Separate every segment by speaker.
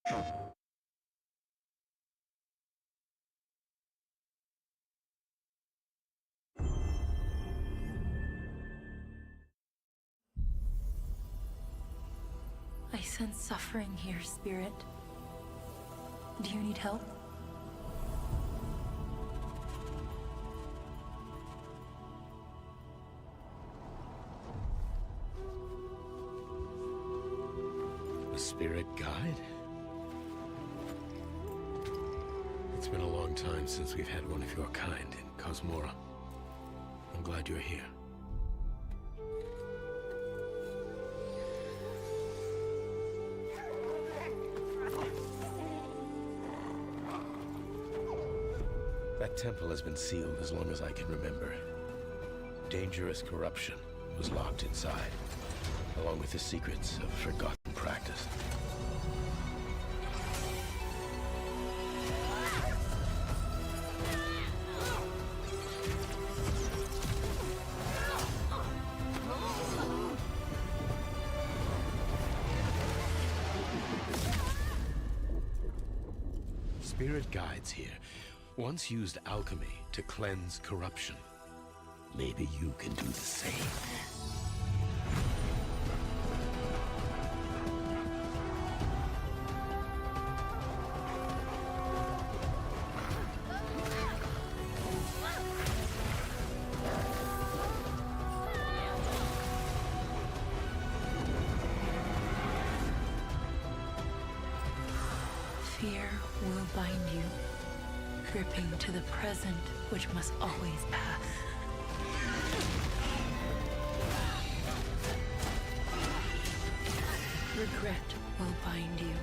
Speaker 1: I sense suffering here, Spirit. Do you need help?
Speaker 2: A spirit guide? It's been a long time since we've had one of your kind in Cosmora. I'm glad you're here. That temple has been sealed as long as I can remember. Dangerous corruption was locked inside, along with the secrets of forgotten practice. Spirit guides here once used alchemy to cleanse corruption. Maybe you can do the same.
Speaker 1: Fear will bind you, gripping to the present, which must always pass. Regret will bind you,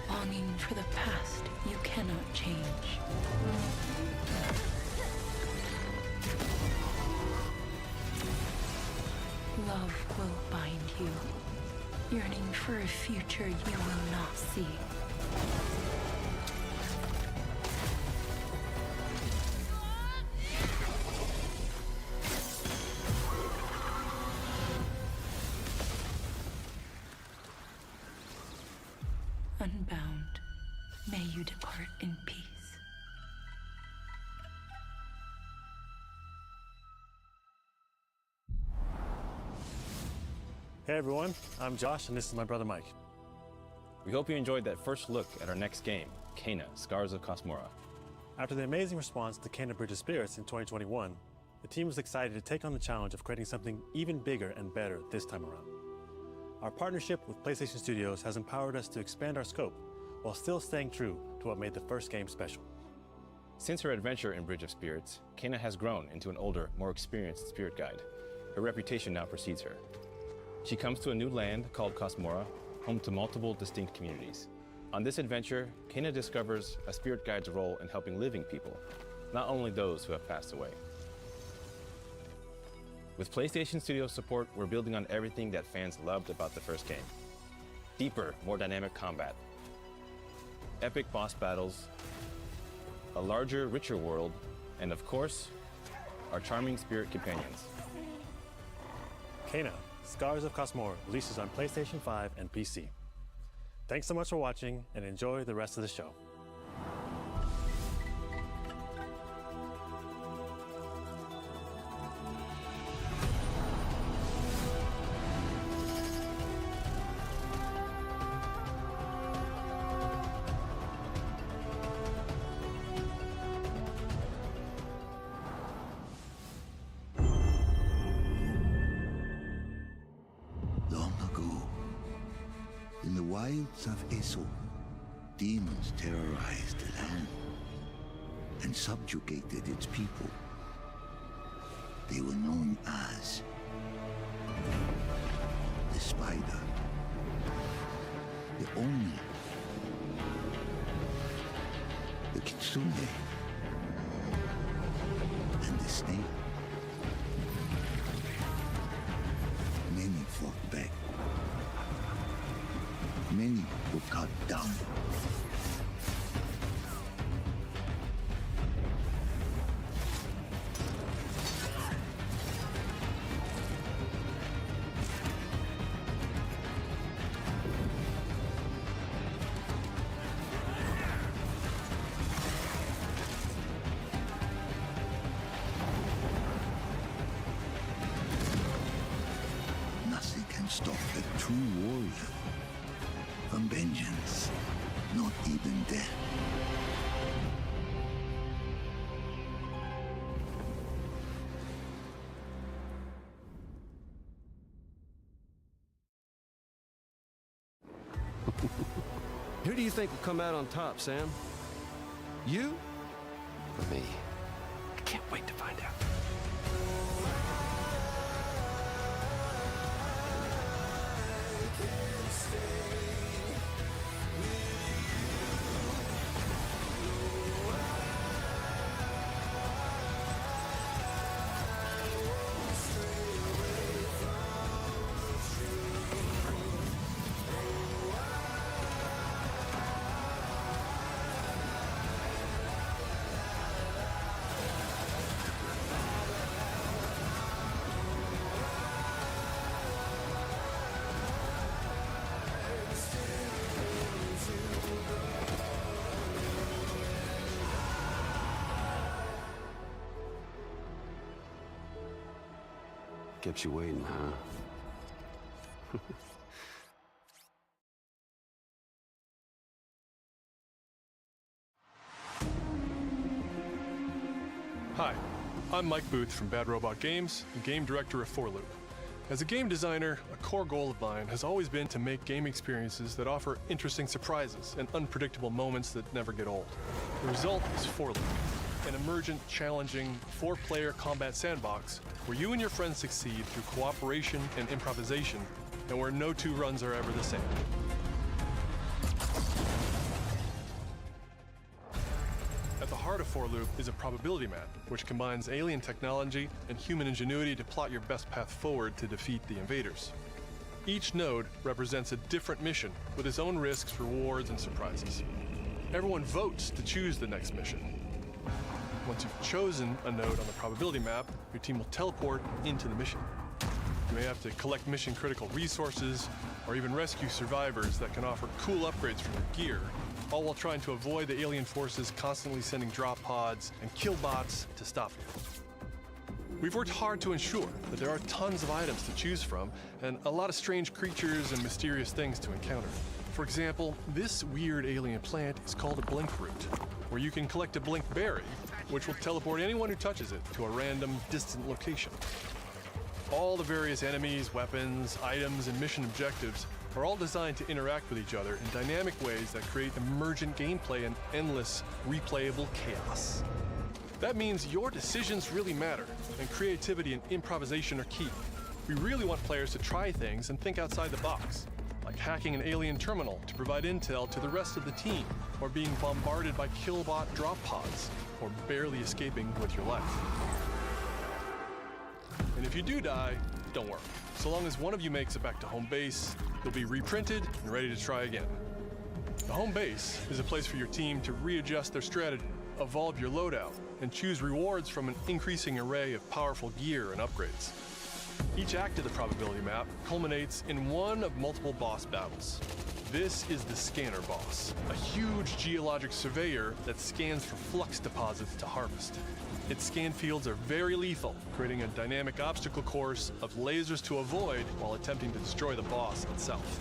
Speaker 1: longing for the past you cannot change. Love will bind you, yearning for a future you will not see. Unbound, may you depart in peace.
Speaker 3: Hey everyone, I'm Josh and this is my brother Mike.
Speaker 4: We hope you enjoyed that first look at our next game, Kena, Scars of Cosmora.
Speaker 3: After the amazing response to Kena Bridge of Spirits in 2021, the team was excited to take on the challenge of creating something even bigger and better this time around. Our partnership with PlayStation Studios has empowered us to expand our scope while still staying true to what made the first game special.
Speaker 4: Since her adventure in Bridge of Spirits, Kena has grown into an older, more experienced spirit guide. Her reputation now precedes her. She comes to a new land called Cosmora, home to multiple distinct communities. On this adventure, Kena discovers a spirit guide's role in helping living people, not only those who have passed away. With PlayStation Studios support, we're building on everything that fans loved about the first game. Deeper, more dynamic combat, epic boss battles, a larger, richer world, and of course, our charming spirit companions.
Speaker 3: Kena, Scars of Cosmora releases on PlayStation 5 and PC. Thanks so much for watching and enjoy the rest of the show.
Speaker 5: In the wilds of Eso, demons terrorized the land and subjugated its people. They were known as the Spider, the Oni, the Kitsune, and the Snake. Many fought back. Many were cut down. true warrior. From vengeance, not even death.
Speaker 6: Who do you think will come out on top, Sam? You? Or me? I can't wait to find out. Kept you waiting, huh?
Speaker 7: Hi, I'm Mike Booth from Bad Robot Games and game director of 4 Loop. As a game designer, a core goal of mine has always been to make game experiences that offer interesting surprises and unpredictable moments that never get old. The result is 4 Loop, an emergent, challenging, 4-player combat sandbox where you and your friends succeed through cooperation and improvisation, and where no 2 runs are ever the same. At the heart of 4 Loop is a probability map, which combines alien technology and human ingenuity to plot your best path forward to defeat the invaders. Each node represents a different mission with its own risks, rewards, and surprises. Everyone votes to choose the next mission. Once you've chosen a node on the probability map, your team will teleport into the mission. You may have to collect mission-critical resources, or even rescue survivors that can offer cool upgrades for your gear, all while trying to avoid the alien forces constantly sending drop pods and kill bots to stop you. We've worked hard to ensure that there are tons of items to choose from, and a lot of strange creatures and mysterious things to encounter. For example, this weird alien plant is called a blink root, where you can collect a blink berry, which will teleport anyone who touches it to a random, distant location. All the various enemies, weapons, items, and mission objectives are all designed to interact with each other in dynamic ways that create emergent gameplay and endless, replayable chaos. That means your decisions really matter, and creativity and improvisation are key. We really want players to try things and think outside the box, like hacking an alien terminal to provide intel to the rest of the team, or being bombarded by killbot drop pods, or barely escaping with your life. And if you do die, don't worry. So long as one of you makes it back to home base, you'll be reprinted and ready to try again. The home base is a place for your team to readjust their strategy, evolve your loadout, and choose rewards from an increasing array of powerful gear and upgrades. Each act of the probability map culminates in one of multiple boss battles. This is the Scanner boss, a huge geologic surveyor that scans for flux deposits to harvest. Its scan fields are very lethal, creating a dynamic obstacle course of lasers to avoid while attempting to destroy the boss itself.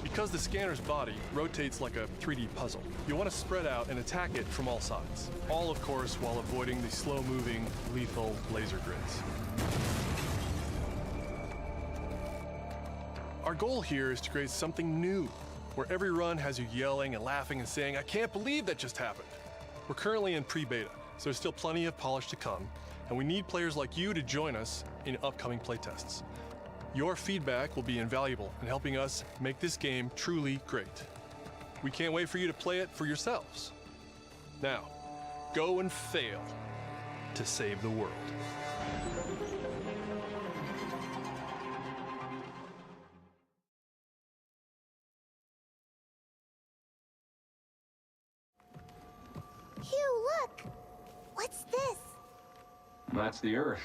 Speaker 7: Because the scanner's body rotates like a 3D puzzle, you want to spread out and attack it from all sides. All, of course, while avoiding the slow-moving, lethal laser grids. Our goal here is to create something new, where every run has you yelling and laughing and saying, "I can't believe that just happened." We're currently in pre-beta, so there's still plenty of polish to come, and we need players like you to join us in upcoming playtests. Your feedback will be invaluable in helping us make this game truly great. We can't wait for you to play it for yourselves. Now, go and fail to save the world.
Speaker 8: Hugh, look! What's this?
Speaker 9: That's the Earth.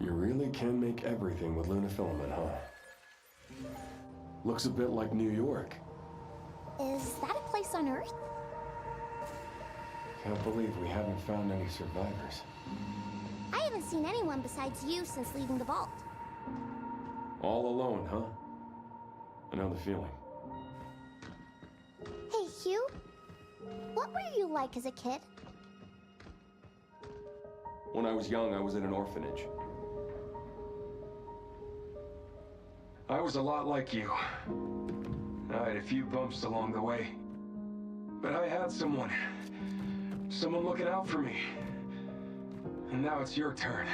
Speaker 10: You really can make everything with lunafilament, huh? Looks a bit like New York.
Speaker 8: Is that a place on Earth?
Speaker 10: Can't believe we haven't found any survivors.
Speaker 8: I haven't seen anyone besides you since leaving the vault.
Speaker 10: All alone, huh? I know the feeling.
Speaker 8: Hey, Hugh. What were you like as a kid?
Speaker 10: When I was young, I was in an orphanage. I was a lot like you. I had a few bumps along the way. But I had someone looking out for me. And now it's your turn.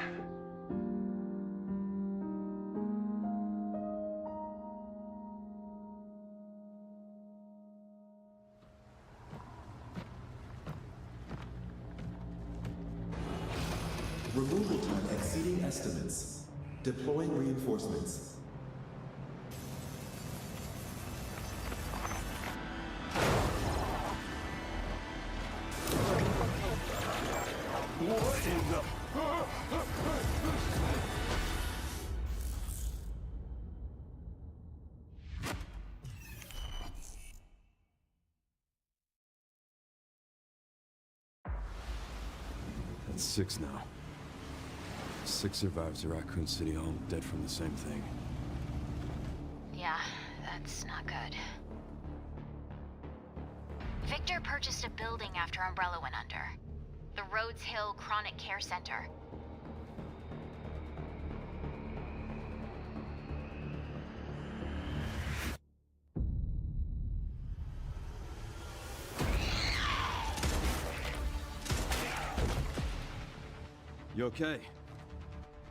Speaker 11: Removal time exceeding estimates. Deploying reinforcements.
Speaker 2: What in the...
Speaker 6: That's 6 now. 6 survivors of Raccoon City, all dead from the same thing.
Speaker 12: Yeah, that's not good. Victor purchased a building after Umbrella went under. The Rhodes Hill Chronic Care Center.
Speaker 6: You okay?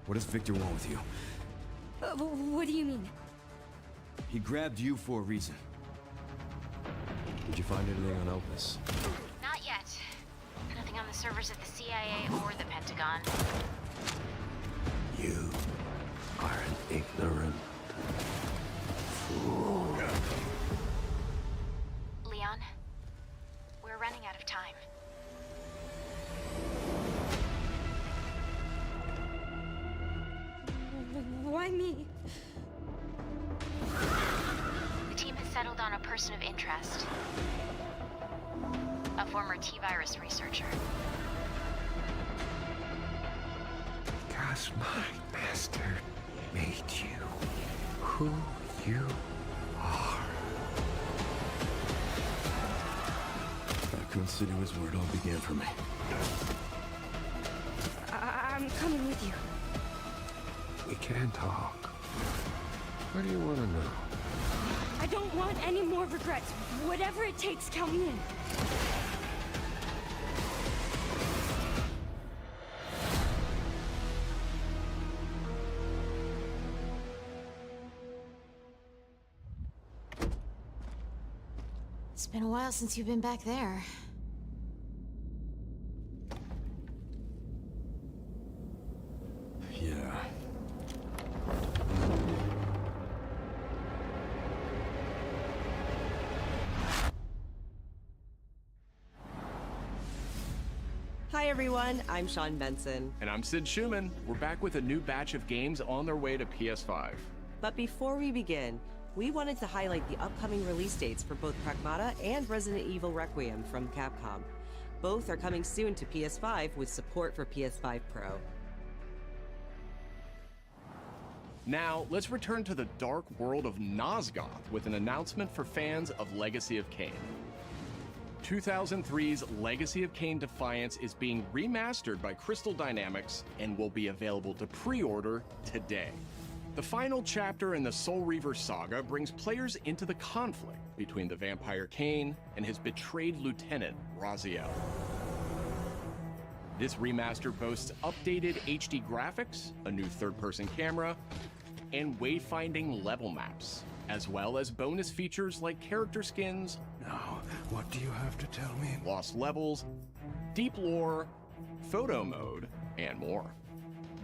Speaker 6: What does Victor want with you?
Speaker 13: What do you mean?
Speaker 6: He grabbed you for a reason. Did you find anything on Elpis?
Speaker 12: Not yet. Nothing on the servers at the CIA or the Pentagon.
Speaker 5: You are an ignorant fool.
Speaker 12: Leon, we're running out of time.
Speaker 13: Why me?
Speaker 12: The team has settled on a person of interest. A former T-virus researcher.
Speaker 5: Because my master made you who you are.
Speaker 6: Raccoon City was where it all began for me.
Speaker 13: I'm coming with you.
Speaker 5: We can talk. What do you want to know?
Speaker 13: I don't want any more regrets. Whatever it takes, count me in.
Speaker 12: It's been a while since you've been back there.
Speaker 6: Yeah.
Speaker 14: Hi everyone, I'm Sean Benson.
Speaker 15: And I'm Sid Schumann. We're back with a new batch of games on their way to PS5.
Speaker 14: But before we begin, we wanted to highlight the upcoming release dates for both Pragmata and Resident Evil Requiem from Capcom. Both are coming soon to PS5 with support for PS5 Pro.
Speaker 15: Now, let's return to the dark world of Nosgoth with an announcement for fans of Legacy of Kain. 2003's Legacy of Kain Defiance is being remastered by Crystal Dynamics and will be available to pre-order today. The final chapter in the Soul Reaver saga brings players into the conflict between the vampire Kain and his betrayed lieutenant, Raziel. This remaster boasts updated HD graphics, a new third-person camera, and wayfinding level maps, as well as bonus features like character skins.
Speaker 5: Now, what do you have to tell me?
Speaker 15: Lost levels, deep lore, photo mode, and more.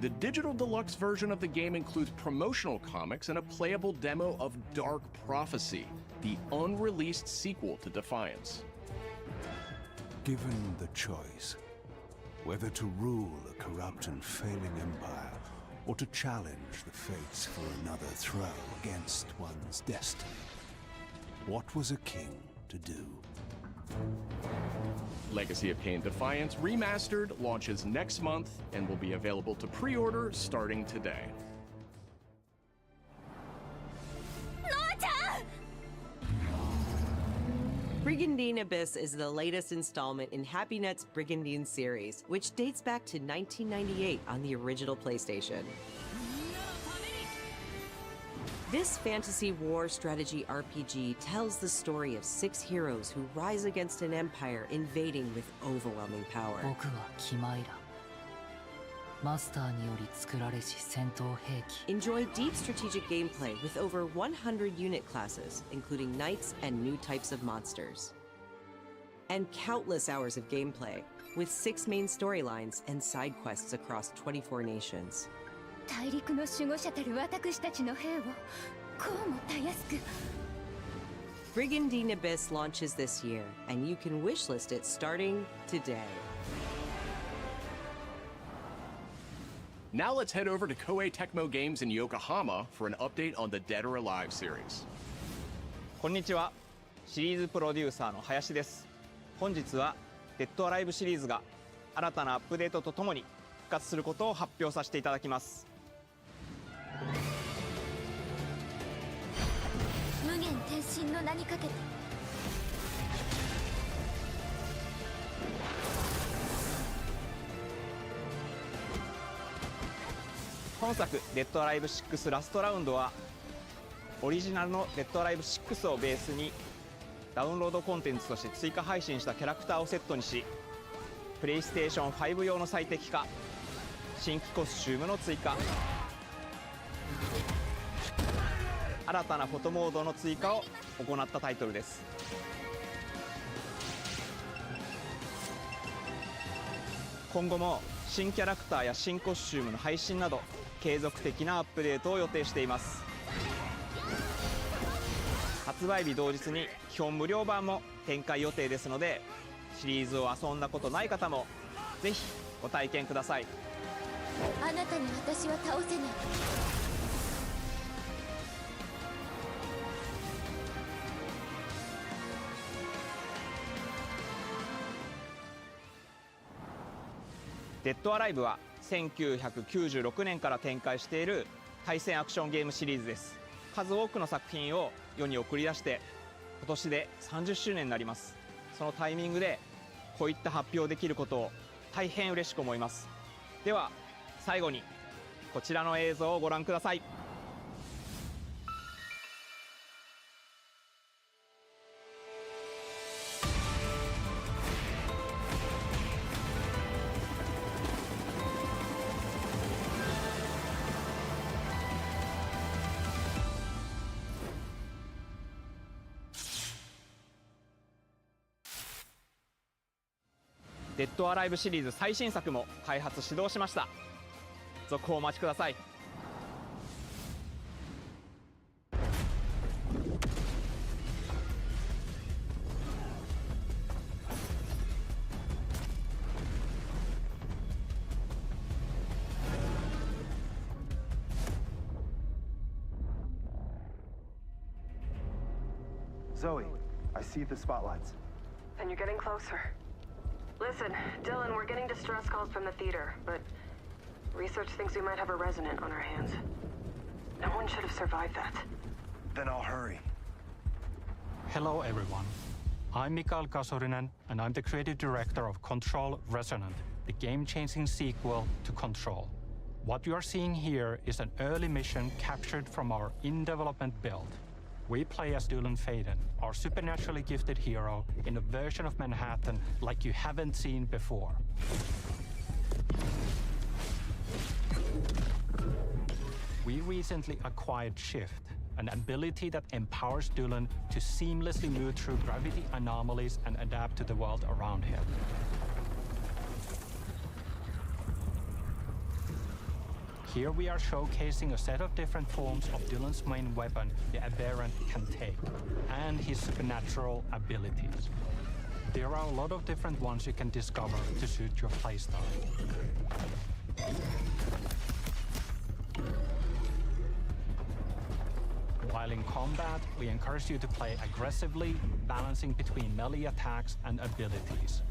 Speaker 15: The digital deluxe version of the game includes promotional comics and a playable demo of Dark Prophecy, the unreleased sequel to Defiance.
Speaker 5: Given the choice, whether to rule a corrupt and failing empire, or to challenge the fates for another throw against one's destiny, what was a king to do?
Speaker 15: Legacy of Kain Defiance Remastered launches next month and will be available to pre-order starting today.
Speaker 14: Brigandine Abyss is the latest installment in HappyNet's Brigandine series, which dates back to 1998 on the original PlayStation. This fantasy war strategy RPG tells the story of 6 heroes who rise against an empire invading with overwhelming power. Enjoy deep strategic gameplay with over 100 unit classes, including knights and new types of monsters. And countless hours of gameplay, with 6 main storylines and side quests across 24 nations. Brigandine Abyss launches this year, and you can wishlist it starting today.
Speaker 15: Now let's head over to Koei Tecmo Games in Yokohama for an update on the Dead or Alive series.
Speaker 16: こんにちは。シリーズプロデューサーの林です。本日はデッドアライブシリーズが新たなアップデートとともに復活することを発表させていただきます。
Speaker 8: 無限転身の名にかけて。
Speaker 16: 本作「デッドアライブ6ラストラウンド」はオリジナルの「デッドアライブ6」をベースにダウンロードコンテンツとして追加配信したキャラクターをセットにし、プレイステーション5用の最適化、新規コスチュームの追加、新たなフォトモードの追加を行ったタイトルです。今後も新キャラクターや新コスチュームの配信など継続的なアップデートを予定しています。発売日同日に基本無料版も展開予定ですので、シリーズを遊んだことない方もぜひご体験ください。
Speaker 8: あなたに私は倒せない。
Speaker 16: デッドアライブは1996年から展開している対戦アクションゲームシリーズです。数多くの作品を世に送り出して今年で30周年になります。そのタイミングでこういった発表できることを大変嬉しく思います。では最後にこちらの映像をご覧ください。デッドアライブシリーズ最新作も開発始動しました。続報をお待ちください。
Speaker 17: Zoe, I see the spotlights.
Speaker 18: And you're getting closer. Listen, Dylan, we're getting distress calls from the theater, but research thinks we might have a resident on our hands. No one should have survived that.
Speaker 17: Then I'll hurry.
Speaker 19: Hello, everyone. I'm Mikael Kasurinen, and I'm the creative director of Control Resonant, the game-changing sequel to Control. What you are seeing here is an early mission captured from our in-development build. We play as Dylan Faden, our supernaturally gifted hero, in a version of Manhattan like you haven't seen before. We recently acquired Shift, an ability that empowers Dylan to seamlessly move through gravity anomalies and adapt to the world around him. Here we are showcasing a set of different forms of Dylan's main weapon, the Aberrant, can take, and his supernatural abilities. There are a lot of different ones you can discover to suit your playstyle. While in combat, we encourage you to play aggressively, balancing between melee attacks and abilities.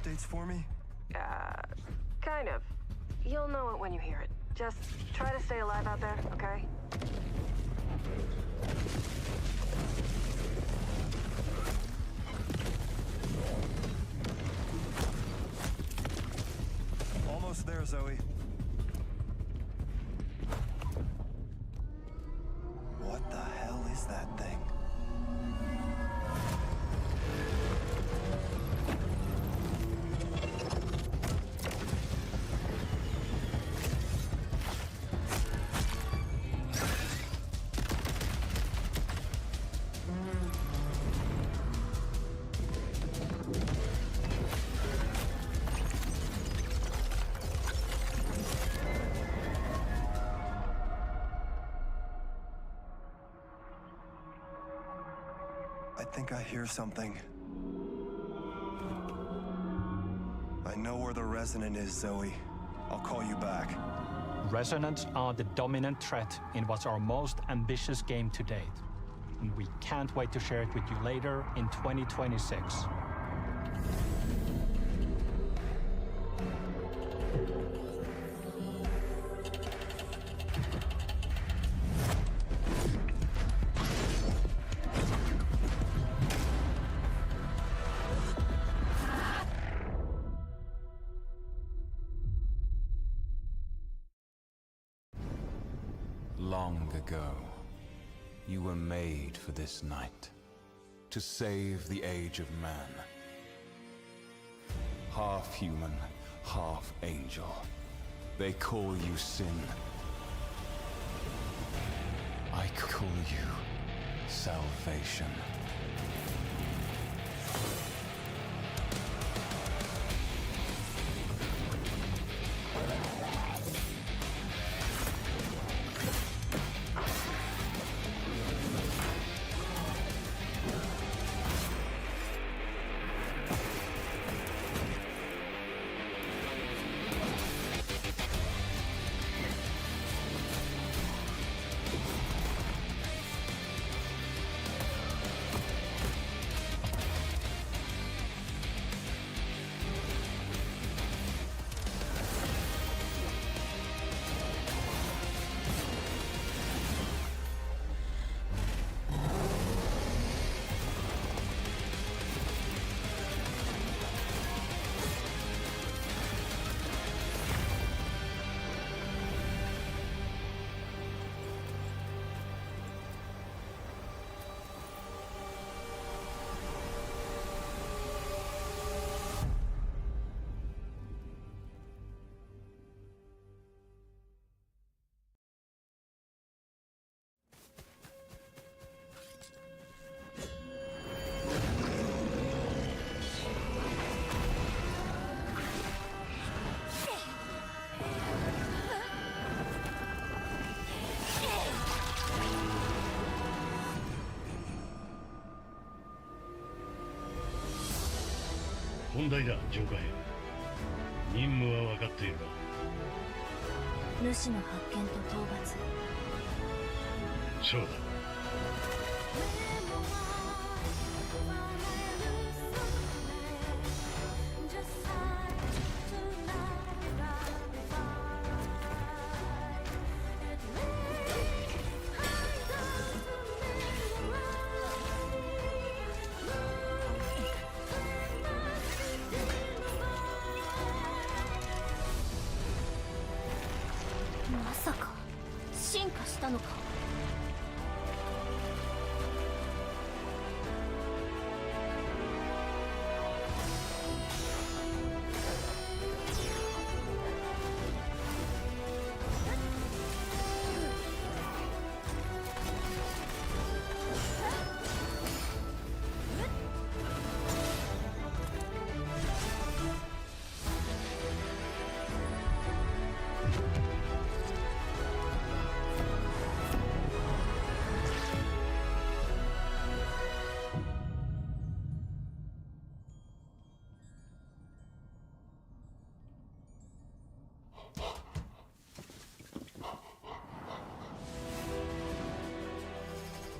Speaker 17: updates for me?
Speaker 18: Kind of. You'll know it when you hear it. Just try to stay alive out there, okay?
Speaker 17: Almost there, Zoe. What the hell is that thing? I think I hear something. I know where the Resonant is, Zoe. I'll call you back.
Speaker 19: Resonants are the dominant threat in what's our most ambitious game to date. And we can't wait to share it with you later in 2026.
Speaker 20: Long ago, you were made for this night, to save the age of man. Half human, half angel. They call you sin. I call you salvation.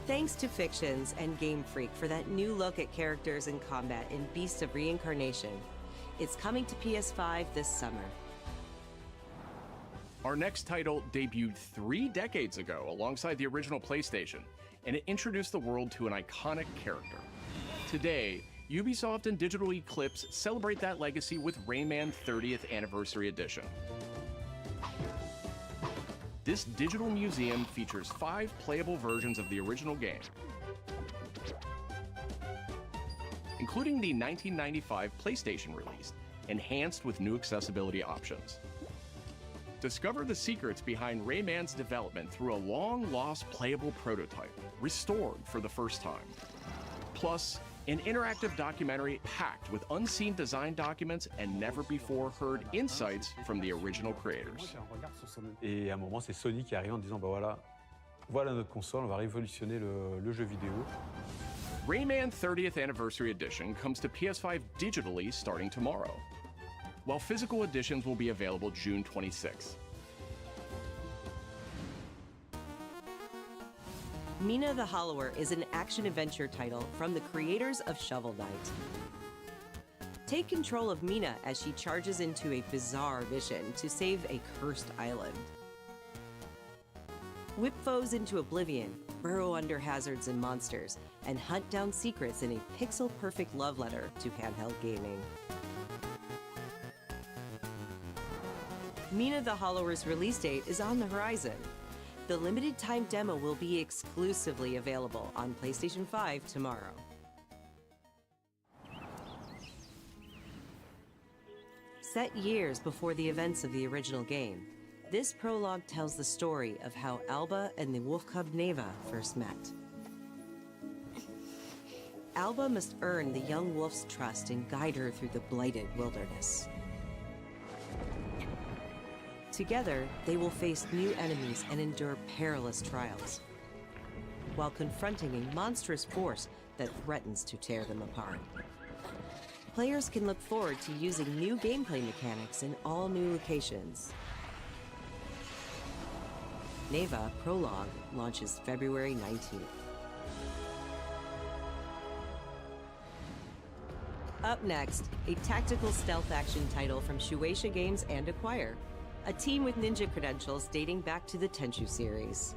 Speaker 14: Thanks to Fictions and Game Freak for that new look at characters and combat in Beasts of Reincarnation. It's coming to PS5 this summer.
Speaker 15: Our next title debuted 3 decades ago alongside the original PlayStation, and it introduced the world to an iconic character. Today, Ubisoft and Digital Eclipse celebrate that legacy with Rayman 30th Anniversary Edition. This digital museum features 5 playable versions of the original game, including the 1995 PlayStation release, enhanced with new accessibility options. Discover the secrets behind Rayman's development through a long-lost playable prototype, restored for the first time. Plus, an interactive documentary packed with unseen design documents and never-before-heard insights from the original creators.
Speaker 21: Et à un moment, c'est Sony qui arrive en disant, bah voilà notre console, on va révolutionner le jeu vidéo.
Speaker 15: Rayman 30th Anniversary Edition comes to PS5 digitally starting tomorrow, while physical editions will be available June 26th.
Speaker 14: Mina the Hollower is an action-adventure title from the creators of Shovel Knight. Take control of Mina as she charges into a bizarre mission to save a cursed island. Whip foes into oblivion, burrow under hazards and monsters, and hunt down secrets in a pixel-perfect love letter to handheld gaming. Mina the Hollower's release date is on the horizon. The limited-time demo will be exclusively available on PlayStation 5 tomorrow. Set years before the events of the original game, this prologue tells the story of how Alba and the wolf cub Neva first met. Alba must earn the young wolf's trust and guide her through the blighted wilderness. Together, they will face new enemies and endure perilous trials, while confronting a monstrous force that threatens to tear them apart. Players can look forward to using new gameplay mechanics in all new locations. Neva Prologue launches February 19th. Up next, a tactical stealth action title from Shueisha Games and Acquire, a team with ninja credentials dating back to the Tenchu series.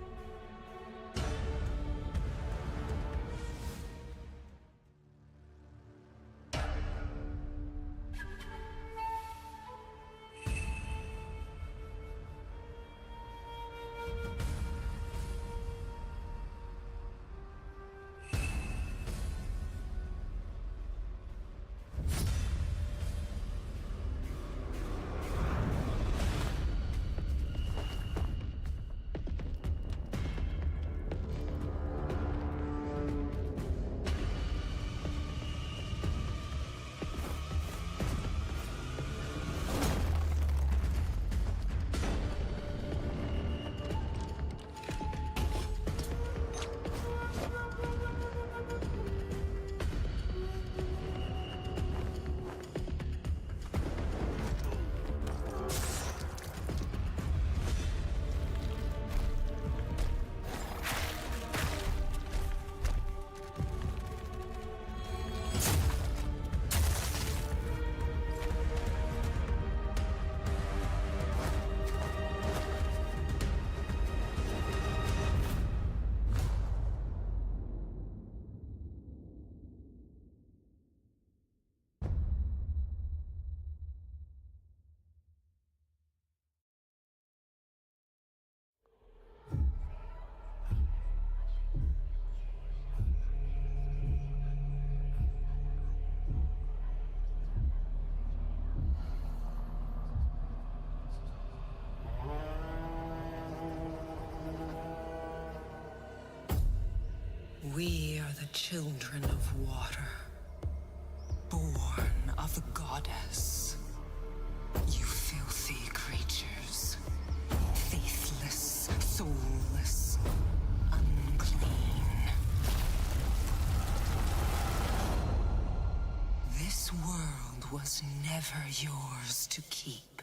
Speaker 22: We are the children of water, born of the goddess. You filthy creatures, faithless, soulless, unclean. This world was never yours to keep.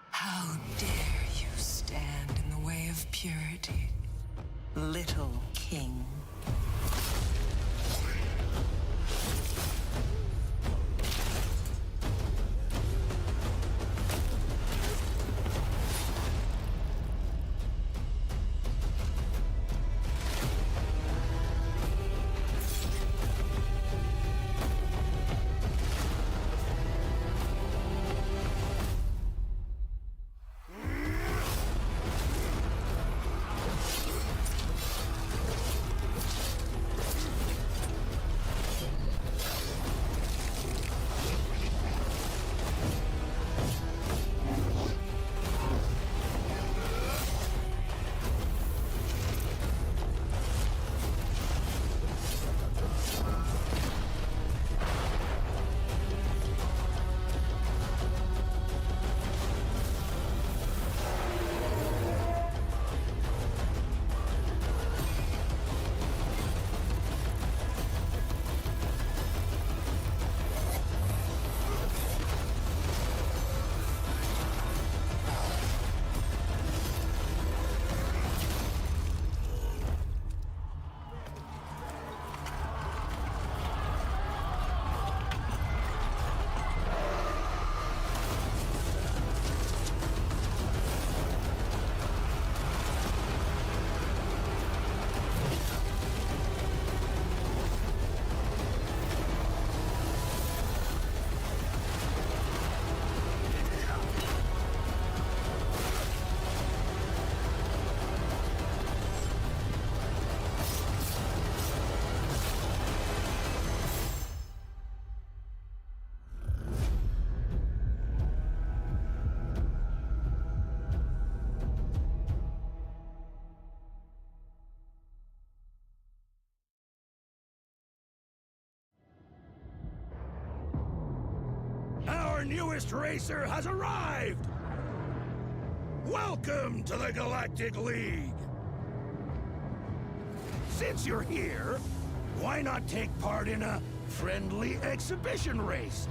Speaker 22: How dare you stand in the way of purity? Little King.
Speaker 1: Our newest racer has arrived! Welcome to the Galactic League! Since you're here, why not take part in a friendly exhibition race?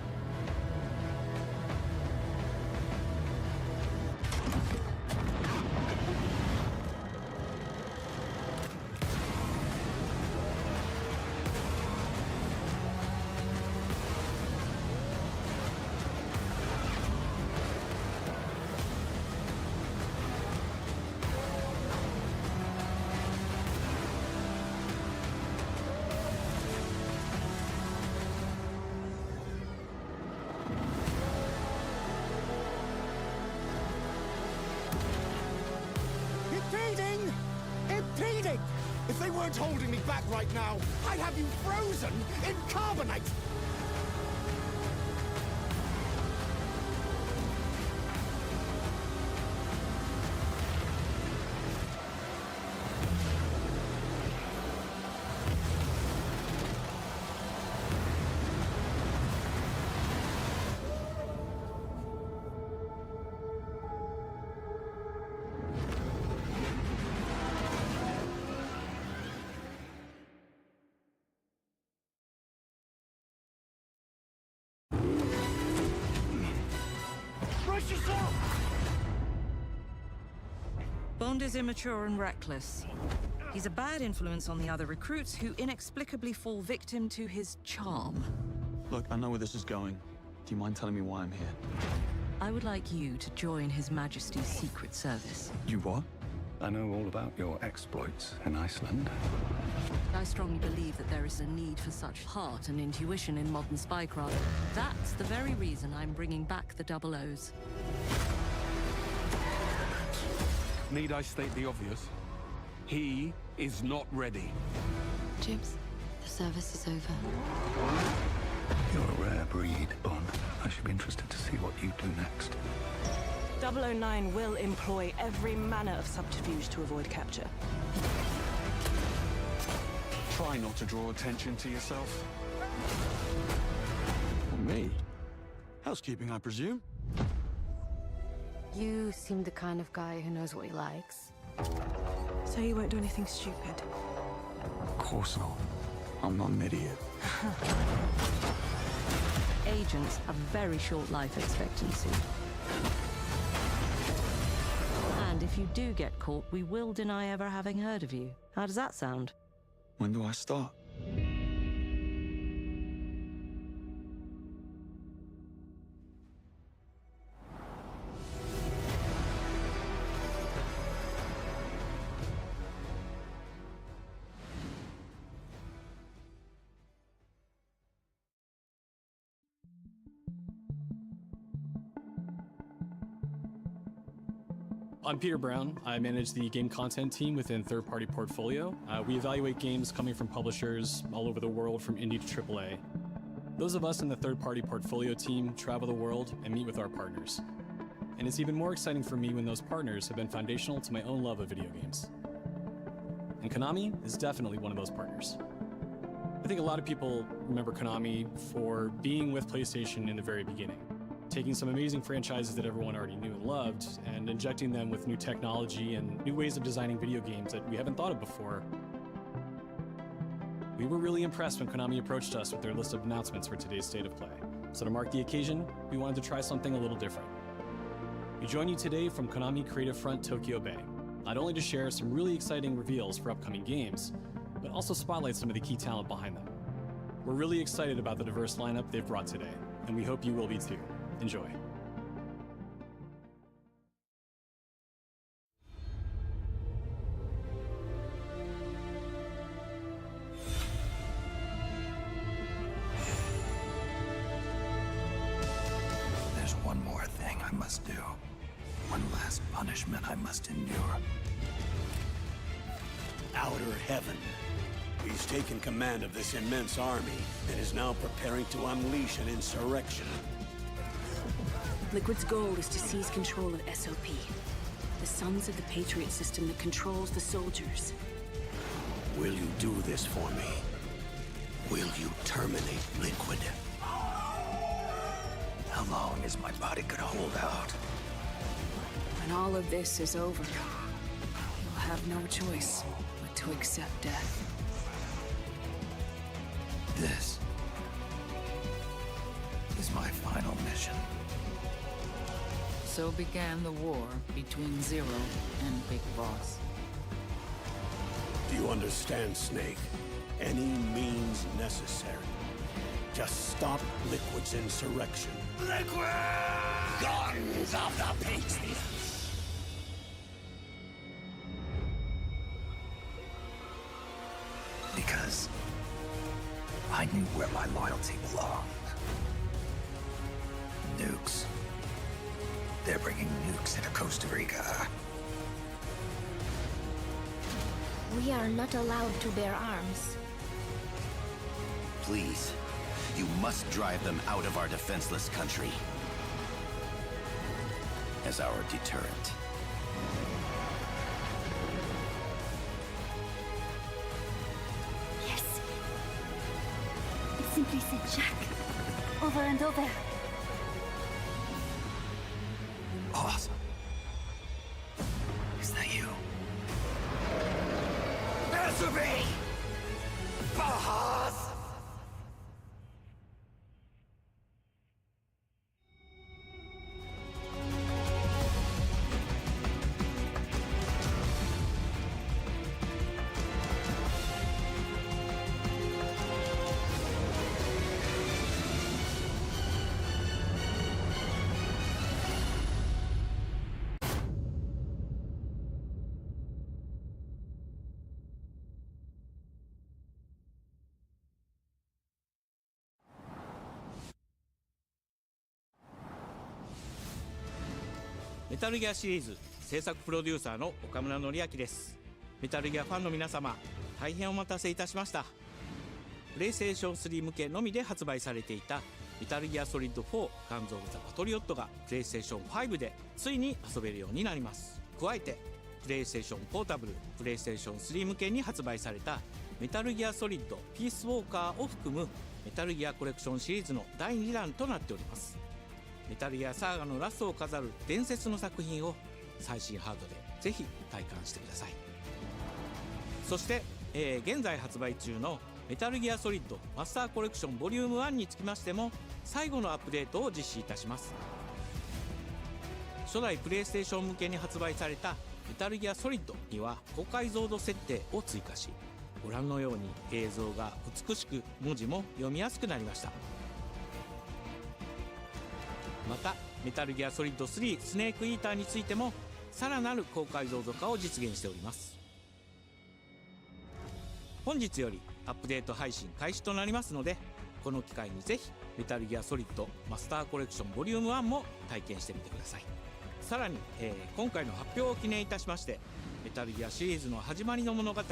Speaker 4: Impeding! If they weren't holding me back right now, I'd have you frozen in carbonite! Brace yourself!
Speaker 23: Bond is immature and reckless. He's a bad influence on the other recruits who inexplicably fall victim to his charm.
Speaker 24: Look, I know where this is going. Do you mind telling me why I'm here?
Speaker 23: I would like you to join His Majesty's Secret Service.
Speaker 24: You what?
Speaker 25: I know all about your exploits in Iceland.
Speaker 23: I strongly believe that there is a need for such heart and intuition in modern spycraft. That's the very reason I'm bringing back the Double O's.
Speaker 24: Need I state the obvious? He is not ready.
Speaker 26: Jibs, the service is over.
Speaker 25: You're a rare breed, Bond. I should be interested to see what you do next.
Speaker 27: 009 will employ every manner of subterfuge to avoid capture.
Speaker 24: Try not to draw attention to yourself. Me? Housekeeping, I presume?
Speaker 26: You seem the kind of guy who knows what he likes.
Speaker 27: So you won't do anything stupid?
Speaker 24: Of course not. I'm not an idiot.
Speaker 23: Agents have very short life expectancy. And if you do get caught, we will deny ever having heard of you. How does that sound?
Speaker 24: When do I start?
Speaker 28: I'm Peter Brown. I manage the game content team within Third Party Portfolio. We evaluate games coming from publishers all over the world, from indie to AAA. Those of us in the Third Party Portfolio team travel the world and meet with our partners. And it's even more exciting for me when those partners have been foundational to my own love of video games. And Konami is definitely one of those partners. I think a lot of people remember Konami for being with PlayStation in the very beginning, taking some amazing franchises that everyone already knew and loved and injecting them with new technology and new ways of designing video games that we haven't thought of before. We were really impressed when Konami approached us with their list of announcements for today's State of Play. So to mark the occasion, we wanted to try something a little different. We join you today from Konami Creative Front Tokyo Bay, not only to share some really exciting reveals for upcoming games, but also spotlight some of the key talent behind them. We're really excited about the diverse lineup they've brought today, and we hope you will be too. Enjoy.
Speaker 1: There's one more thing I must do. One last punishment I must endure. Outer Heaven. He's taken command of this immense army and is now preparing to unleash an insurrection.
Speaker 29: Liquid's goal is to seize control of SOP, the Sons of the Patriot system that controls the soldiers.
Speaker 1: Will you do this for me? Will you terminate Liquid? I'll
Speaker 25: long as my body could hold out.
Speaker 29: When all of this is over, you'll have no choice but to accept death.
Speaker 25: This is my final mission.
Speaker 2: So began the war between Zero and Big Boss.
Speaker 1: Do you understand, Snake? Any means necessary. Just stop Liquid's insurrection.
Speaker 25: Liquid! Guns of the Patriots! Because I knew where my loyalty belonged. Nukes. They're bringing nukes into Costa Rica.
Speaker 8: We are not allowed to bear arms.
Speaker 25: Please, you must drive them out of our defenseless country. As our deterrent.
Speaker 8: Yes. It simply said Jack. Over and over.
Speaker 25: Awesome. Is that you? Answer me! Boss!
Speaker 3: メタルギアシリーズ制作プロデューサーの岡村典明です。メタルギアファンの皆様、大変お待たせいたしました。プレイステーション3向けのみで発売されていたメタルギアソリッド4ガンズ・オブ・ザ・パトリオットがプレイステーション5でついに遊べるようになります。加えてプレイステーションポータブル、プレイステーション3向けに発売されたメタルギアソリッドピースウォーカーを含むメタルギアコレクションシリーズの第2弾となっております。メタルギアサーガのラストを飾る伝説の作品を最新ハードでぜひ体感してください。そして、現在発売中のメタルギアソリッドマスターコレクションボリューム1につきましても最後のアップデートを実施いたします。初代プレイステーション向けに発売されたメタルギアソリッドには高解像度設定を追加し、ご覧のように映像が美しく文字も読みやすくなりました。またメタルギアソリッド3スネークイーターについてもさらなる高解像度化を実現しております。本日よりアップデート配信開始となりますので、この機会にぜひメタルギアソリッドマスターコレクションボリューム1も体験してみてください。さらに、今回の発表を記念いたしましてメタルギアシリーズの始まりの物語メ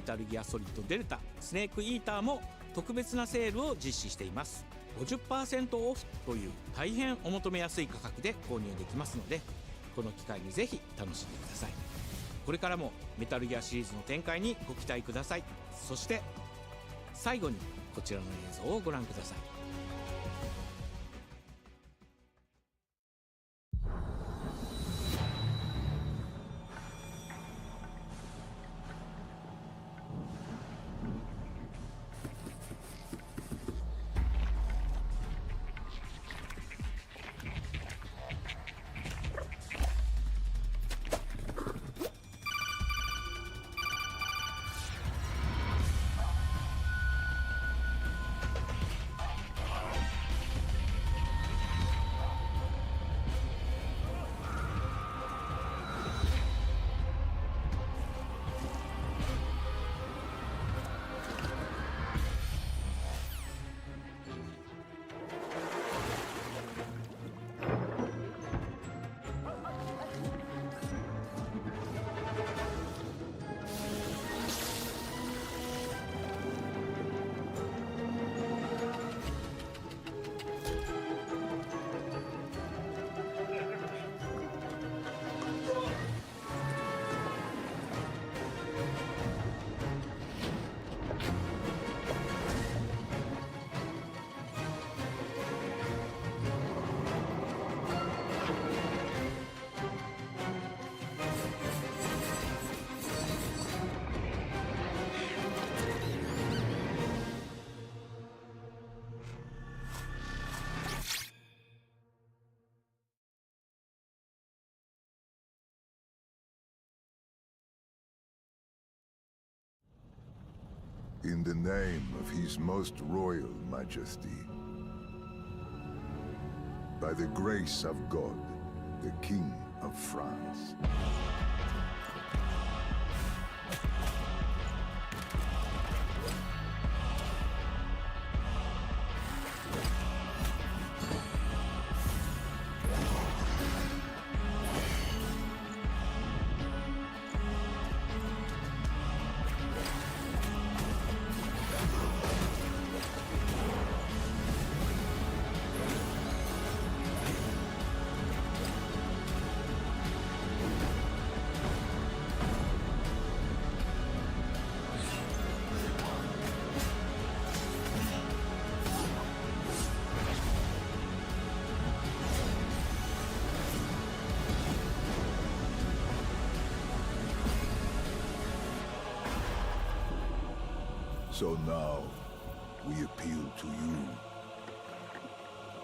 Speaker 3: タルギアソリッドデルタスネークイーターも特別なセールを実施しています。50% オフという大変お求めやすい価格で購入できますので、この機会にぜひ楽しんでください。これからもメタルギアシリーズの展開にご期待ください。そして最後にこちらの映像をご覧ください。
Speaker 5: In the name of His Most Royal Majesty, by the grace of God, the King of France. So now, we appeal to you,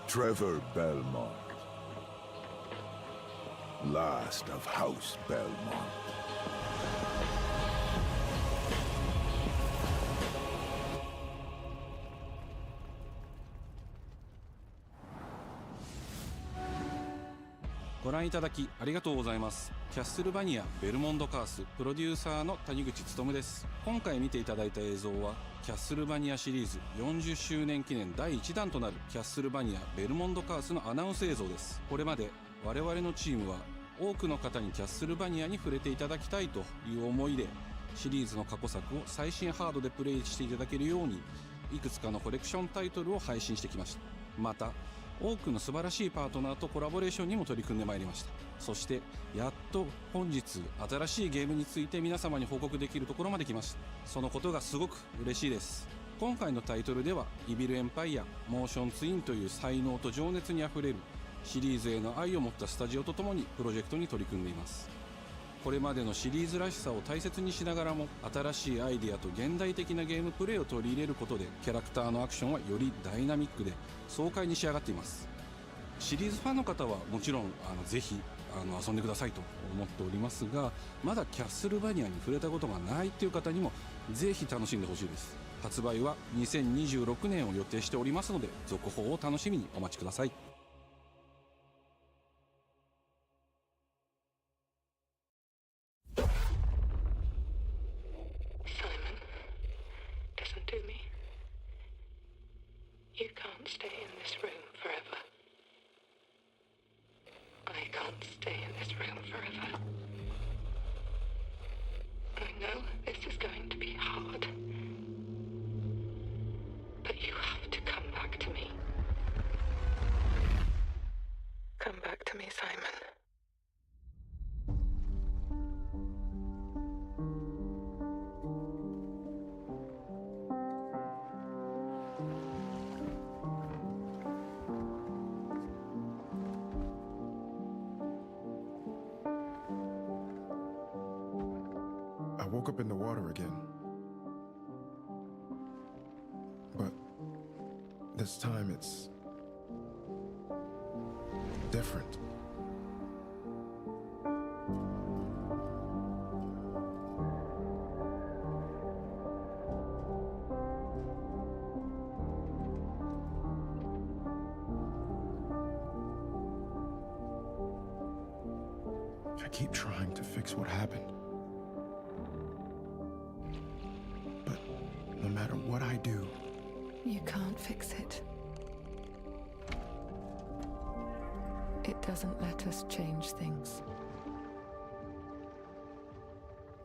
Speaker 5: Trevor Belmont, last of House Belmont.
Speaker 24: ご覧いただきありがとうございます。キャッスルバニアベルモンドカースプロデューサーの谷口勉です。今回見ていただいた映像はキャッスルバニアシリーズ40周年記念第1弾となるキャッスルバニアベルモンドカースのアナウンス映像です。これまで我々のチームは多くの方にキャッスルバニアに触れていただきたいという思いでシリーズの過去作を最新ハードでプレイしていただけるようにいくつかのコレクションタイトルを配信してきました。また多くの素晴らしいパートナーとコラボレーションにも取り組んでまいりました。そしてやっと本日新しいゲームについて皆様に報告できるところまで来ました。そのことがすごく嬉しいです。今回のタイトルではイビルエンパイア、モーションツインという才能と情熱にあふれるシリーズへの愛を持ったスタジオとともにプロジェクトに取り組んでいます。これまでのシリーズらしさを大切にしながらも新しいアイデアと現代的なゲームプレイを取り入れることでキャラクターのアクションはよりダイナミックで爽快に仕上がっています。シリーズファンの方はもちろんぜひ遊んでくださいと思っておりますが、まだキャッスルバニアに触れたことがないという方にもぜひ楽しんでほしいです。発売は2026年を予定しておりますので続報を楽しみにお待ちください。
Speaker 22: Listen to me. You can't stay in this room forever. I can't stay in this room forever. I know this is going to be hard. But you have to come back to me. Come back to me, Simon.
Speaker 6: I woke up in the water again. But this time it's different. I keep trying to fix what happened. But no matter what I do,
Speaker 7: you can't fix it. It doesn't let us change things.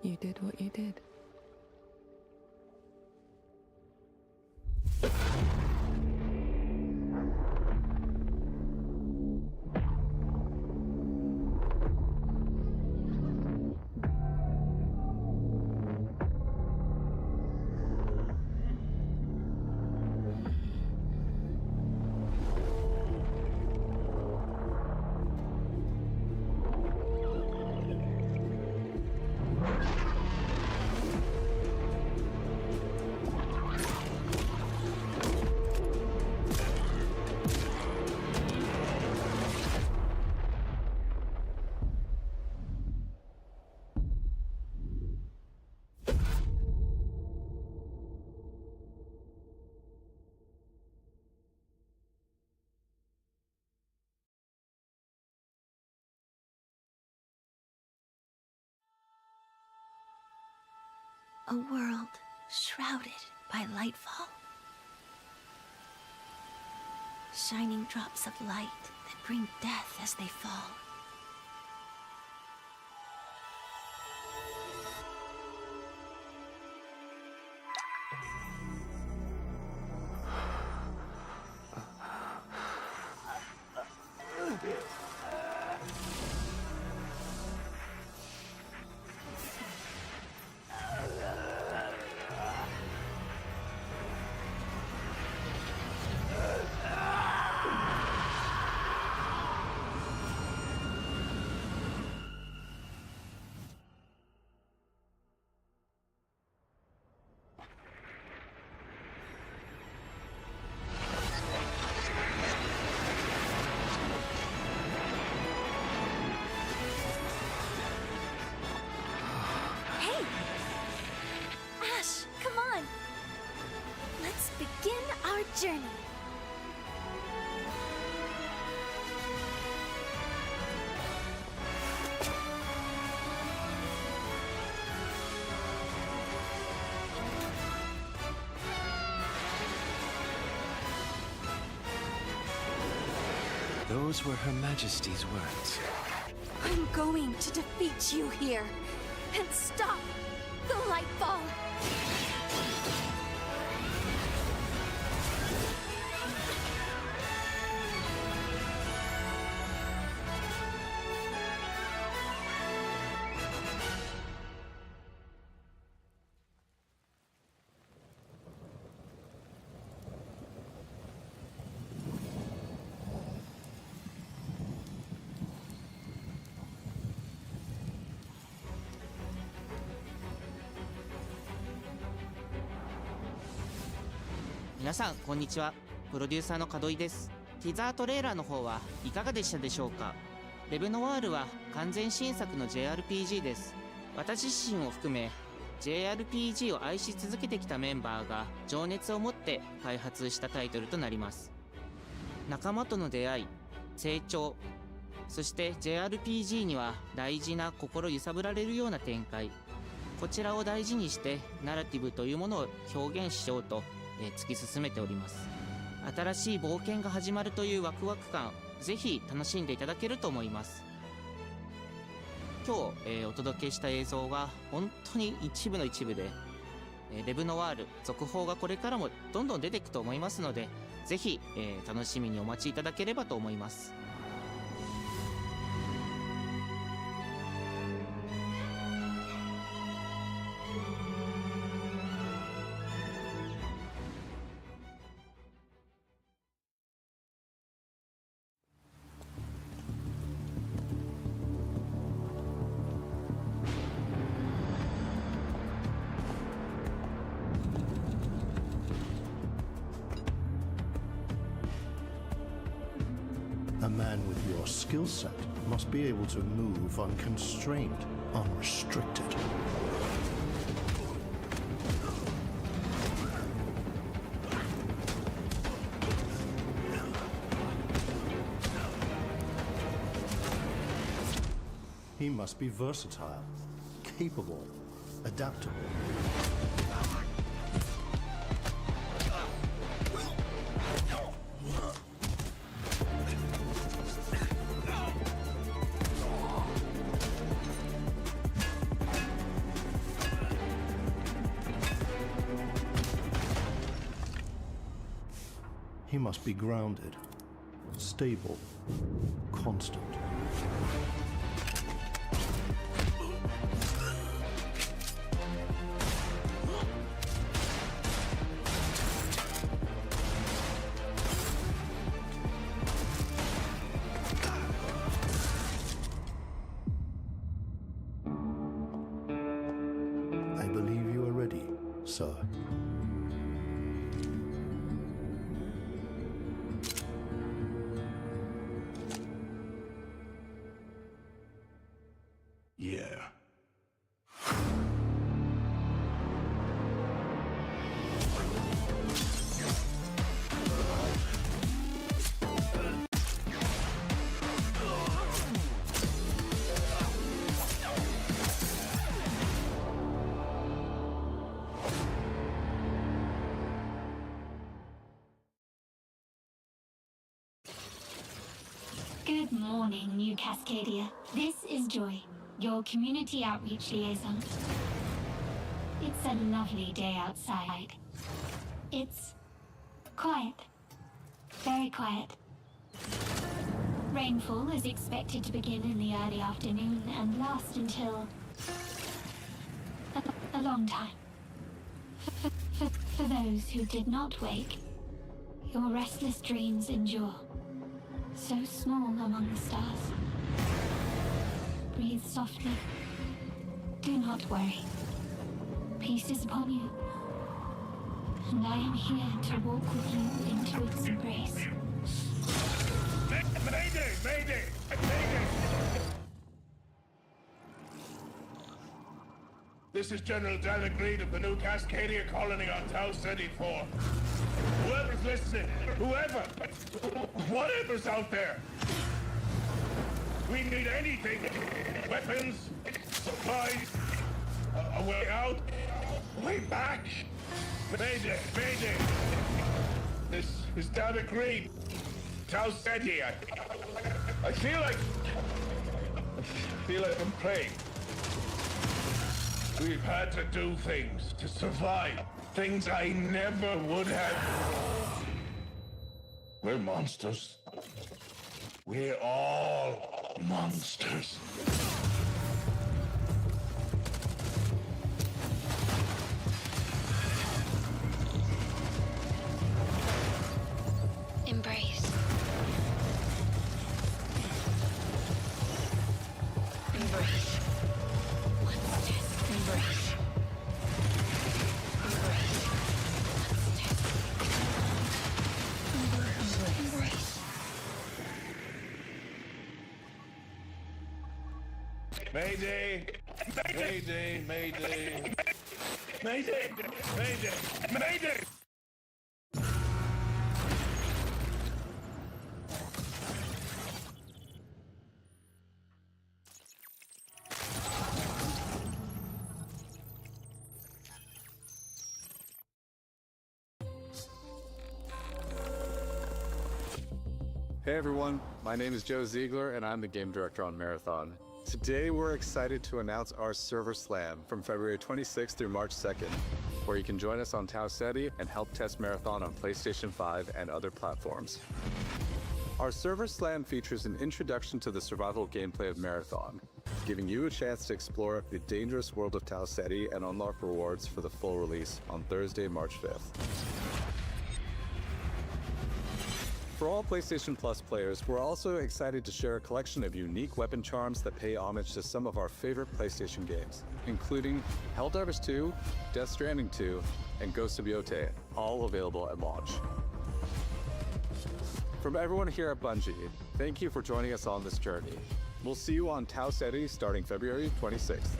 Speaker 7: You did what you did.
Speaker 8: A world shrouded by lightfall. Shining drops of light that bring death as they fall. Journey.
Speaker 9: Those were Her Majesty's words.
Speaker 8: I'm going to defeat you here and stop the Lightfall.
Speaker 10: 皆さんこんにちは。プロデューサーの門井です。ティザートレーラーの方はいかがでしたでしょうか。レブノワールは完全新作の JRPG です。私自身を含め JRPG を愛し続けてきたメンバーが情熱を持って開発したタイトルとなります。仲間との出会い、成長、そして JRPG には大事な心揺さぶられるような展開、こちらを大事にしてナラティブというものを表現しようと突き進めております。新しい冒険が始まるというワクワク感、ぜひ楽しんでいただけると思います。今日、お届けした映像は本当に一部の一部で、レブノワール続報がこれからもどんどん出ていくと思いますので、ぜひ、楽しみにお待ちいただければと思います。
Speaker 11: A man with your skill set must be able to move unconstrained, unrestricted. He must be versatile, capable, adaptable. He must be grounded, stable, constant. I believe you are ready, sir.
Speaker 1: Yeah.
Speaker 12: Good morning, New Cascadia. This is Joy, your community outreach liaison. It's a lovely day outside. It's quiet. Very quiet. Rainfall is expected to begin in the early afternoon and last until a long time. For those who did not wake, your restless dreams endure. So small among the stars. Breathe softly. Do not worry. Peace is upon you. And I am here to walk with you into its embrace.
Speaker 4: Mayday! Mayday! Mayday! This is General David Reed of the new Cascadia colony on Tau City 4. Whoever's listening, whatever's out there, we need anything. Weapons, supplies, a way out, a way back. Mayday, mayday. This is David Reed. Tau City. I feel like I'm praying. We've had to do things to survive. Things I never would have. We're monsters. We're all monsters.
Speaker 12: Embrace. Embrace. Monsters. Embrace.
Speaker 4: Mayday! Mayday! Mayday! Mayday! Mayday! Mayday!
Speaker 13: Hey everyone, my name is Joe Ziegler and I'm the game director on Marathon. Today we're excited to announce our Server Slam from February 26th through March 2nd, where you can join us on Tau Ceti and help test Marathon on PlayStation 5 and other platforms. Our Server Slam features an introduction to the survival gameplay of Marathon, giving you a chance to explore the dangerous world of Tau Ceti and unlock rewards for the full release on Thursday, March 5th. For all PlayStation Plus players, we're also excited to share a collection of unique weapon charms that pay homage to some of our favorite PlayStation games, including Helldivers 2, Death Stranding 2, and Ghost of Yotei, all available at launch. From everyone here at Bungie, thank you for joining us on this journey. We'll see you on Tau Ceti starting February 26th.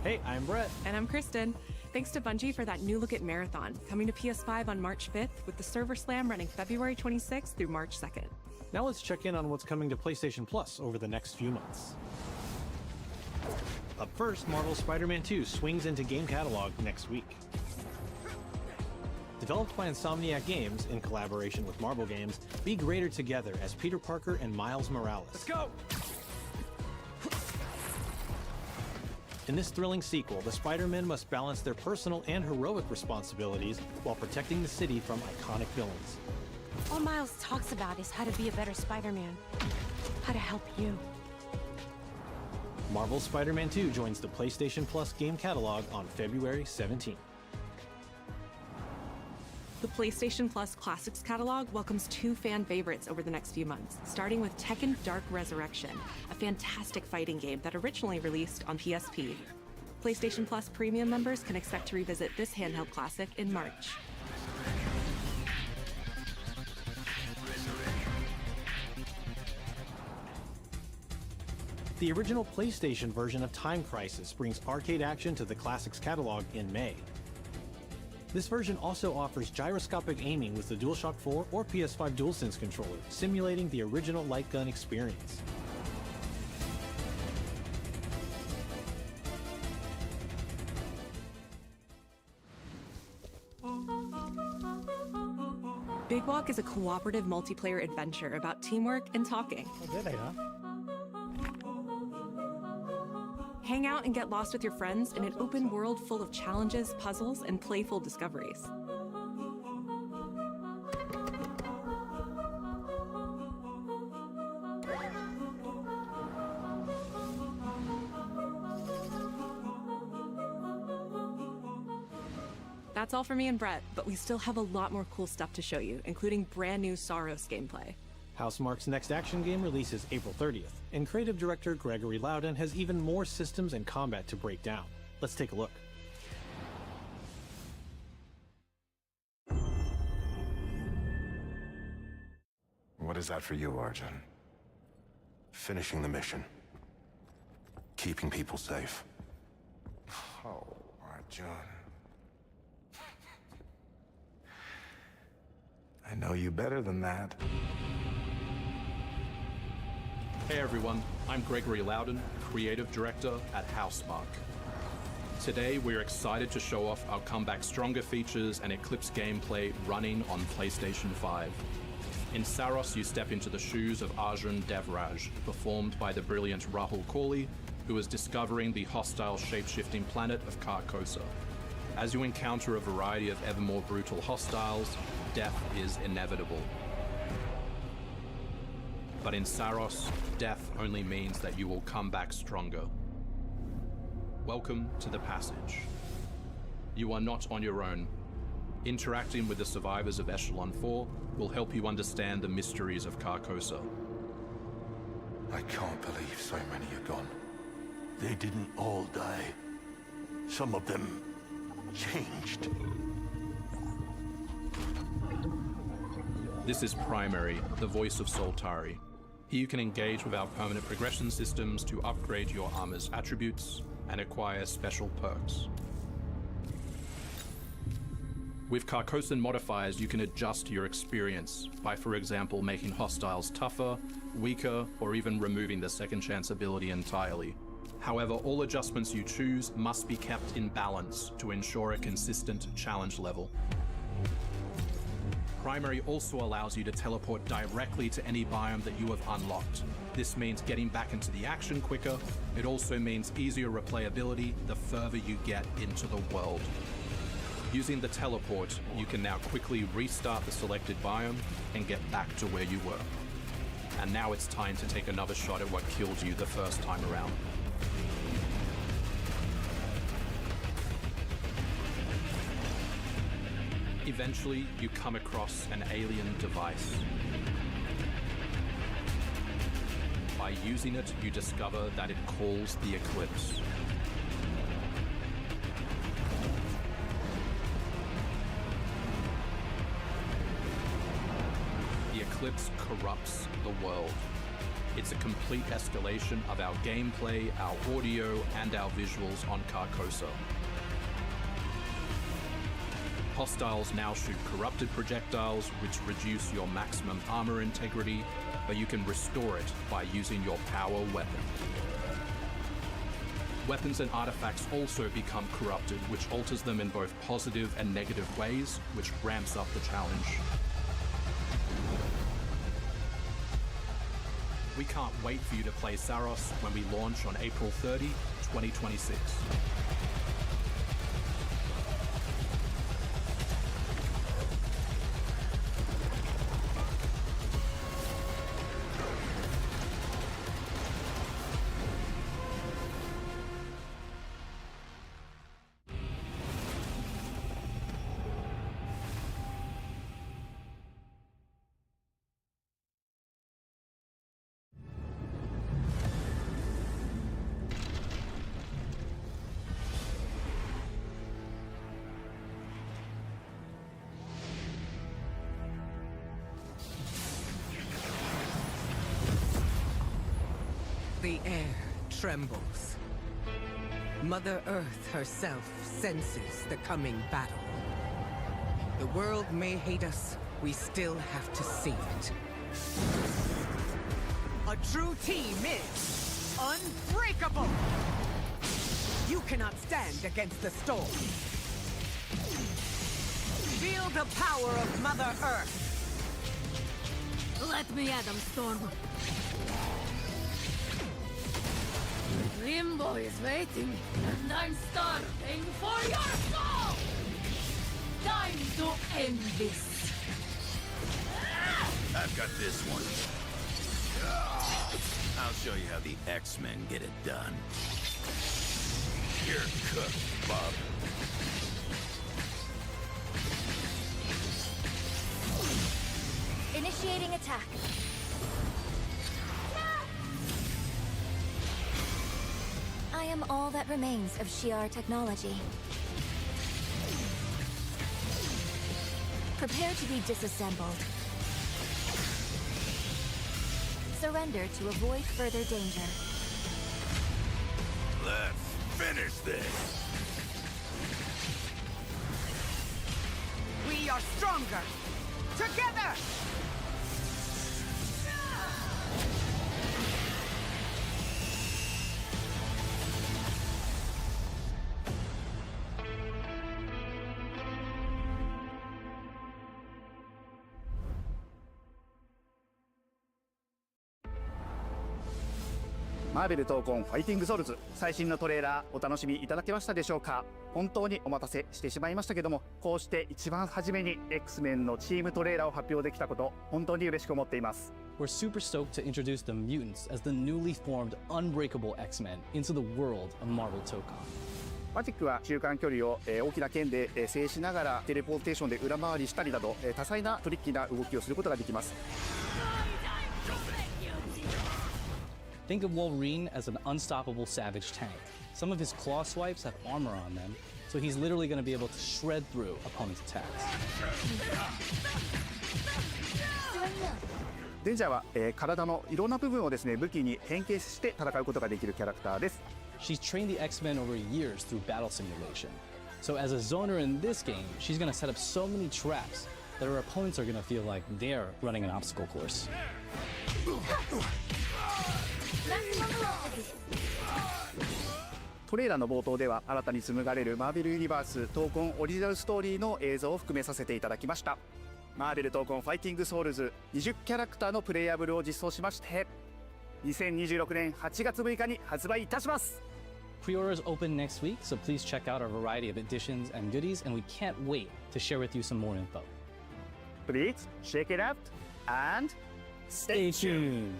Speaker 15: Hey, I'm Brett.
Speaker 16: And I'm Kristen. Thanks to Bungie for that new look at Marathon, coming to PS5 on March 5th with the Server Slam running February 26th through March 2nd.
Speaker 28: Now let's check in on what's coming to PlayStation Plus over the next few months. Up first, Marvel's Spider-Man 2 swings into game catalog next week. Developed by Insomniac Games in collaboration with Marvel Games, be greater together as Peter Parker and Miles Morales.
Speaker 15: Let's go!
Speaker 28: In this thrilling sequel, the Spider-Men must balance their personal and heroic responsibilities while protecting the city from iconic villains.
Speaker 17: All Miles talks about is how to be a better Spider-Man. How to help you.
Speaker 28: Marvel's Spider-Man 2 joins the PlayStation Plus game catalog on February 17th.
Speaker 16: The PlayStation Plus Classics catalog welcomes two fan favorites over the next few months, starting with Tekken Dark Resurrection, a fantastic fighting game that originally released on PSP. PlayStation Plus Premium members can expect to revisit this handheld classic in March.
Speaker 28: The original PlayStation version of Time Crisis brings arcade action to the Classics catalog in May. This version also offers gyroscopic aiming with the DualShock 4 or PS5 DualSense controller, simulating the original light gun experience.
Speaker 16: Big Walk is a cooperative multiplayer adventure about teamwork and talking. Hang out and get lost with your friends in an open world full of challenges, puzzles, and playful discoveries. That's all for me and Brett, but we still have a lot more cool stuff to show you, including brand new Saros gameplay.
Speaker 14: Housemarque's next action game releases April 30th, and creative director Gregory Loudon has even more systems and combat to break down. Let's take a look.
Speaker 15: What is that for you, Arjun? Finishing the mission. Keeping people safe. Oh, Arjun. I know you better than that.
Speaker 18: Hey everyone, I'm Gregory Loudon, Creative Director at Housemarque. Today we're excited to show off our Comeback Stronger features and Eclipse gameplay running on PlayStation 5. In Saros, you step into the shoes of Arjun Devraj, performed by the brilliant Rahul Kohli, who is discovering the hostile shape-shifting planet of Carcosa. As you encounter a variety of ever more brutal hostiles, death is inevitable. But in Saros, death only means that you will come back stronger. Welcome to the passage. You are not on your own. Interacting with the survivors of Echelon 4 will help you understand the mysteries of Carcosa.
Speaker 15: I can't believe so many are gone. They didn't all die. Some of them changed.
Speaker 18: This is Primary, the voice of Soltari. Here you can engage with our permanent progression systems to upgrade your armor's attributes and acquire special perks. With Carcosan modifiers, you can adjust your experience by, for example, making hostiles tougher, weaker, or even removing the second chance ability entirely. However, all adjustments you choose must be kept in balance to ensure a consistent challenge level. Primary also allows you to teleport directly to any biome that you have unlocked. This means getting back into the action quicker. It also means easier replayability the further you get into the world. Using the teleport, you can now quickly restart the selected biome and get back to where you were. And now it's time to take another shot at what killed you the first time around. Eventually, you come across an alien device. By using it, you discover that it calls the Eclipse. The Eclipse corrupts the world. It's a complete escalation of our gameplay, our audio, and our visuals on Carcosa. Hostiles now shoot corrupted projectiles, which reduce your maximum armor integrity, but you can restore it by using your power weapon. Weapons and artifacts also become corrupted, which alters them in both positive and negative ways, which ramps up the challenge. We can't wait for you to play Saros when we launch on April 30, 2026.
Speaker 19: The air trembles. Mother Earth herself senses the coming battle. The world may hate us, we still have to save it. A true team is unbreakable! You cannot stand against the storm. Feel the power of Mother Earth.
Speaker 17: Let me at them, Storm. Limbo is waiting, and I'm starving for your soul! Time to end this.
Speaker 2: I've got this one. I'll show you how the X-Men get it done. You're cooked, Bob.
Speaker 8: Initiating attack. I am all that remains of Shi'ar technology. Prepare to be disassembled. Surrender to avoid further danger.
Speaker 2: Let's finish this.
Speaker 19: We are stronger together!
Speaker 3: マーベル闘魂ファイティングソウルズ最新のトレーラーお楽しみいただけましたでしょうか。本当にお待たせしてしまいましたけども、こうして一番初めに X-Men のチームトレーラーを発表できたこと本当に嬉しく思っています。
Speaker 28: We're super stoked to introduce the mutants as the newly formed unbreakable X-Men into the world of Marvel Tokon.
Speaker 3: マジックは中間距離を大きな剣で制しながらテレポーテーションで裏回りしたりなど多彩なトリッキーな動きをすることができます。
Speaker 28: Think of Wolverine as an unstoppable savage tank. Some of his claw swipes have armor on them, so he's literally going to be able to shred through opponents' attacks.
Speaker 3: デンジャーは、体のいろんな部分をですね武器に変形して戦うことができるキャラクターです。
Speaker 28: She's trained the X-Men over years through battle simulation. So as a zoner in this game, she's going to set up so many traps that her opponents are going to feel like they're running an obstacle course.
Speaker 3: トレーラーの冒頭では新たに紡がれるマーベルユニバース闘魂オリジナルストーリーの映像を含めさせていただきました。マーベル闘魂ファイティングソウルズ20キャラクターのプレイヤブルを実装しまして2026年8月6日に発売いたします。
Speaker 28: Pre-orders open next week, so please check out our variety of editions and goodies, and we can't wait to share with you some more info.
Speaker 3: Please check it out and stay tuned.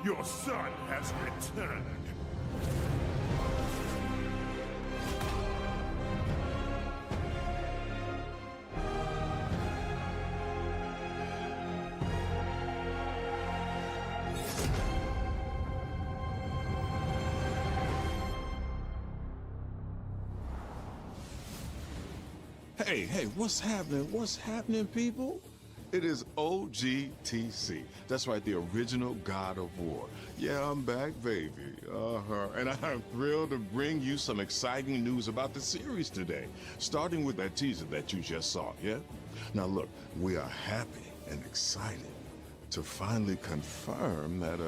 Speaker 4: Your son has returned.
Speaker 15: Hey, what's happening? What's happening, people? It is OGTC. That's right, the original God of War. Yeah, I'm back, baby. And I'm thrilled to bring you some exciting news about the series today, starting with that teaser that you just saw, yeah? Now look, we are happy and excited to finally confirm that,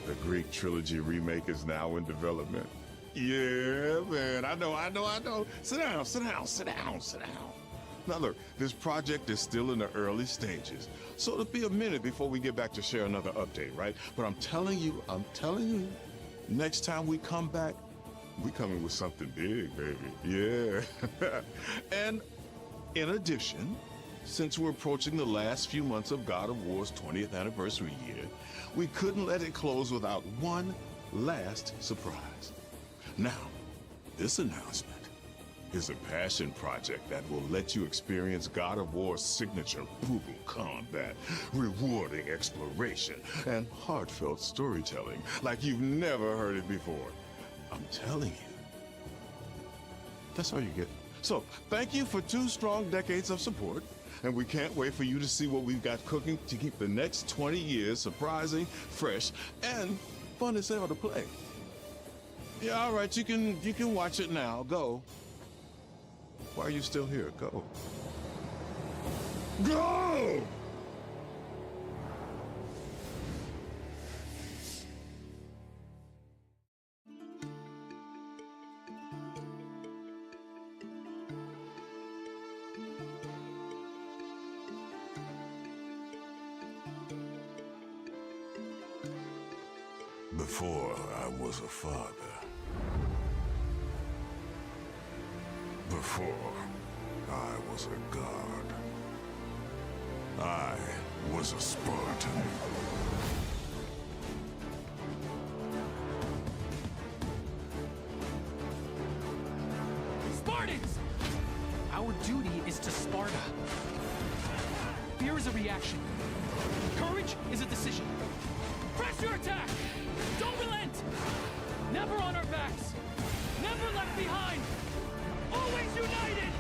Speaker 15: the Greek trilogy remake is now in development. Yeah, man, I know. Sit down. Now look, this project is still in the early stages, so it'll be a minute before we get back to share another update, right? But I'm telling you, next time we come back, we coming with something big, baby. Yeah. And in addition, since we're approaching the last few months of God of War's 20th anniversary year, we couldn't let it close without one last surprise. Now, this announcement is a passion project that will let you experience God of War's signature brutal combat, rewarding exploration, and heartfelt storytelling like you've never heard it before. I'm telling you. That's all you get. So, thank you for 2 strong decades of support, and we can't wait for you to see what we've got cooking to keep the next 20 years surprising, fresh, and fun as hell to play. Yeah, all right, you can watch it now. Go. Why are you still here? Go. Go! Before I was a father. Before I was a god. I was a Spartan.
Speaker 5: Spartans! Our duty is to Sparta. Fear is a reaction. Courage is a decision. Press your attack! Don't relent! Never on our backs! Never left behind! Always united!